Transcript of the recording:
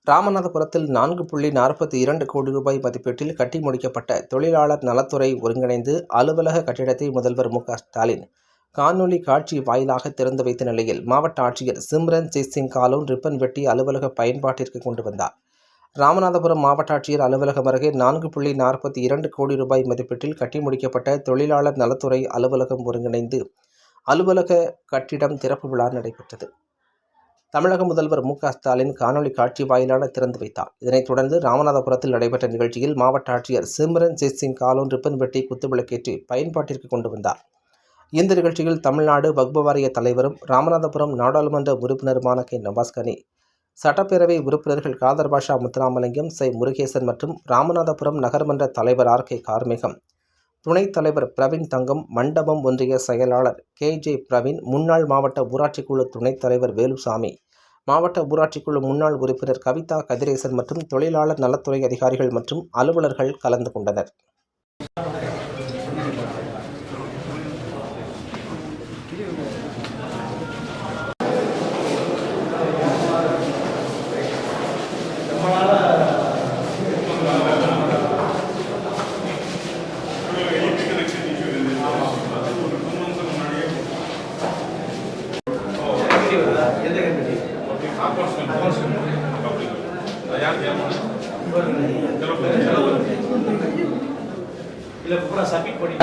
ராமநாதபுரத்தில் 4.42 கோடி ரூபாய் மதிப்பீட்டில் கட்டி முடிக்கப்பட்ட தொழிலாளர் நலத்துறை ஒருங்கிணைந்து அலுவலக கட்டிடத்தை முதல்வர் மு.க.ஸ்டாலின் காணொலி காட்சி வாயிலாக திறந்து வைத்த நிலையில் மாவட்ட ஆட்சியர் சிம்ரன்ஜித் சிங் காலோன் ரிப்பன் வெட்டி அலுவலக பயன்பாட்டிற்கு கொண்டு வந்தார். ராமநாதபுரம் மாவட்ட ஆட்சியர் அலுவலகம் அருகே 4.42 கோடி ரூபாய் மதிப்பீட்டில் கட்டி முடிக்கப்பட்ட தொழிலாளர் நலத்துறை அலுவலகம் ஒருங்கிணைந்து அலுவலக கட்டிடம் திறப்பு விழா நடைபெற்றது. தமிழக முதல்வர் மு.க.ஸ்டாலின் காணொலி காட்சி வாயிலான திறந்து வைத்தார். இதனைத் தொடர்ந்து ராமநாதபுரத்தில் நடைபெற்ற நிகழ்ச்சியில் மாவட்ட ஆட்சியர் சிம்ரன்ஜித் சிங் காலோன் ரிப்பன் வெட்டி குத்துவிளக்கேற்றி பயன்பாட்டிற்கு கொண்டு வந்தார். இந்த நிகழ்ச்சியில் தமிழ்நாடு வக்ஃபு வாரிய தலைவரும் ராமநாதபுரம் நாடாளுமன்ற உறுப்பினருமான கே. நவாஸ்கனி, சட்டப்பேரவை உறுப்பினர்கள் காதர் பாஷா, முத்துராமலிங்கம், சை. முருகேசன் மற்றும் ராமநாதபுரம் நகர்மன்ற தலைவர் ஆர்.கே. கார்மேகம், துணைத் தலைவர் பிரவீன் தங்கம், மண்டபம் ஒன்றிய செயலாளர் கே.ஜே. பிரவீன், முன்னாள் மாவட்ட ஊராட்சிக்குழு துணைத் தலைவர் வேலுசாமி, மாவட்ட ஊராட்சிக்குழு முன்னாள் உறுப்பினர் கவிதா கதிரேசன் மற்றும் தொழிலாளர் நலத்துறை அதிகாரிகள் மற்றும் அலுவலர்கள் கலந்து கொண்டனர். இல்ல பூரா சப்மிட் பண்ணி